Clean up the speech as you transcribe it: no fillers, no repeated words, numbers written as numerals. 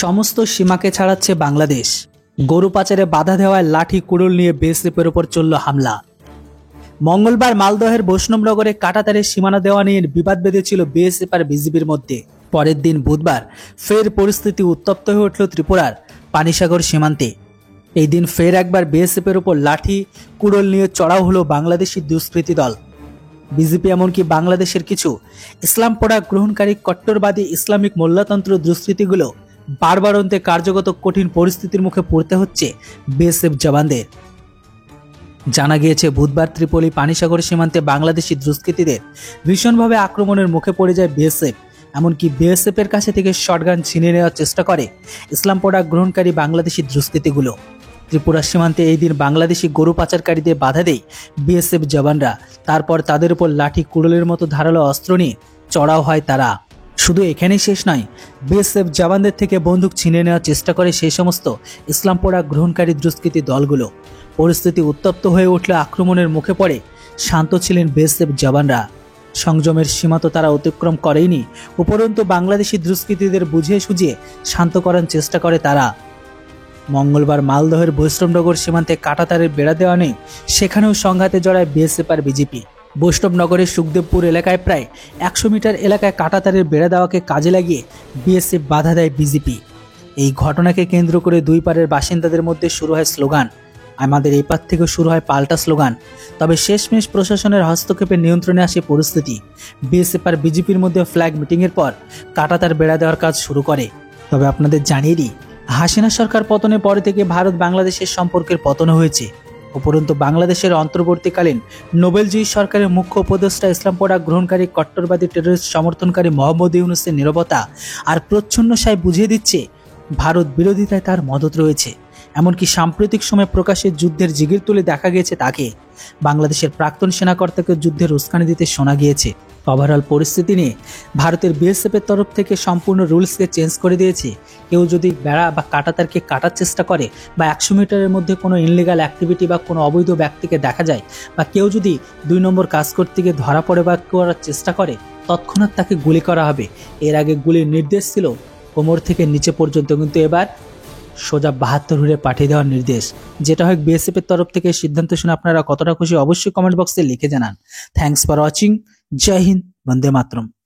সমস্ত সীমাকে ছাড়াচ্ছে বাংলাদেশ। গরু পাচারে বাধা দেওয়ায় লাঠি কুড়ুল নিয়ে বিএসএফের উপর চলল হামলা। মঙ্গলবার মালদহের বৈষ্ণবনগরে কাঁটাতারের সীমানা দেওয়া নিয়ে বিবাদ বেঁধেছিল বিএসএফ আর বিজিবির মধ্যে। পরের দিন বুধবার ফের পরিস্থিতি উত্তপ্ত হয়ে উঠল ত্রিপুরার পানিসাগর সীমান্তে। এই দিন ফের একবার বিএসএফের উপর লাঠি কুড়োল নিয়ে চড়াও হলো বাংলাদেশি দুষ্কৃতী দল। বিজেপি এমনকি বাংলাদেশের কিছু ইসলাম পড়া গ্রহণকারী কট্টরবাদী ইসলামিক মোল্লাতন্ত্র দুষ্কৃতীগুলো বারবার অন্তে কার্যগত কঠিন পরিস্থিতির মুখে পড়তে হচ্ছে বিএসএফ জওয়ানদের। জানা গিয়েছে বুধবার ত্রিপলি পানিসাগর সীমান্তে বাংলাদেশি দুষ্কৃতীদের ভীষণভাবে আক্রমণের মুখে পড়ে যায় বিএসএফ। এমনকি বিএসএফ এর কাছে থেকে শটগান ছিনিয়ে নেওয়ার চেষ্টা করে ইসলাম পড়া গ্রহণকারী বাংলাদেশি দুষ্কৃতীগুলো। ত্রিপুরা সীমান্তে এই দিন বাংলাদেশি গরু পাচারকারীদের বাধা দেয় বিএসএফ জওয়ানরা। তারপর তাদের উপর লাঠি কুড়োলের মতো ধারালো অস্ত্র নিয়ে চড়াও হয় তারা। শুধু এখানেই শেষ নয়, বিএসএফ জওয়ানদের থেকে বন্দুক ছিনিয়ে নেওয়ার চেষ্টা করে সেই সমস্ত ইসলাম পড়া গ্রহণকারী দুষ্কৃতী দলগুলো। পরিস্থিতি উত্তপ্ত হয়ে উঠলে আক্রমণের মুখে পড়ে শান্ত ছিলেন বিএসএফ জওয়ানরা। সংযমের সীমা তো তারা অতিক্রম করেইনি, উপরন্তু বাংলাদেশি দুষ্কৃতীদের বুঝিয়ে সুঝিয়ে শান্ত করার চেষ্টা করে তারা। মঙ্গলবার মালদহের বৈষ্ণবনগর সীমান্তে কাঁটাতারের বেড়া দেওয়া নেই, সেখানেও সংঘাতে জড়ায় বিএসএফ আর বিজেপি। বৈষ্ণবনগরের সুখদেবপুর এলাকায় প্রায় 100 মিটার এলাকায় কাঁটাতারের বেড়া দেওয়াকে কাজে লাগিয়ে বিএসএফ বাধা দেয় বিজেপি। এই ঘটনাকে কেন্দ্র করে দুই পারের বাসিন্দাদের মধ্যে শুরু হয় স্লোগান। আমাদের এই পার থেকে শুরু হয় পাল্টা স্লোগান। তবে শেষমেশ প্রশাসনের হস্তক্ষেপে নিয়ন্ত্রণে আসে পরিস্থিতি। বিএসএফ আর বিজেপির মধ্যে ফ্ল্যাগ মিটিংয়ের পর কাঁটাতার বেড়া দেওয়ার কাজ শুরু করে। তবে আপনাদের জানিয়ে দিই, হাসিনা সরকার পতনের পরে থেকে ভারত বাংলাদেশের সম্পর্কের পতন হয়েছে। উপরন্তু বাংলাদেশের অন্তর্বর্তীকালীন নোবেলজয়ী সরকারের মুখ্য উপদেষ্টা ইসলাম পড়া গ্রহণকারী কট্টরবাদী টেররিস্ট সমর্থনকারী মোহাম্মদ ইউনূসের নীরবতা আর প্রচ্ছন্নতায় বুঝিয়ে দিচ্ছে ভারত বিরোধিতায় তার মদত রয়েছে। এমনকি সাম্প্রতিক সময়ে প্রকাশ্যে যুদ্ধের জিগির তুলে দেখা গিয়েছে তাকে। বাংলাদেশের প্রাক্তন সেনাকর্তাকে যুদ্ধের উস্কানি দিতে শোনা গিয়েছে। ওভারঅল পরিস্থিতি নিয়ে ভারতের বিএসএফ এর তরফ থেকে সম্পূর্ণ রুলসকে চেঞ্জ করে দিয়েছে। কেউ যদি বেড়া বা কাঁটাতারকে কাটার চেষ্টা করে বা 100 মিটারের মধ্যে কোনো ইনলিগাল অ্যাক্টিভিটি বা কোনো অবৈধ ব্যক্তিকে দেখা যায় বা কেউ যদি 2 নম্বর কাজ করতে গিয়ে ধরা পড়ে বা করার চেষ্টা করে, তৎক্ষণাৎ তাকে গুলি করা হবে। এর আগে গুলির নির্দেশ ছিল কোমর থেকে নিচে পর্যন্ত, কিন্তু এবার সোজা 72 হুড়ে পাঠিয়ে দেওয়ার নির্দেশ। যেটা হয় বিএসএফ এর তরফ থেকে সিদ্ধান্ত শুনে আপনারা কতটা খুশি অবশ্যই কমেন্ট বক্সে লিখে জানান। Thanks for watching. জয় হিন্দ, বন্দে মাতরম।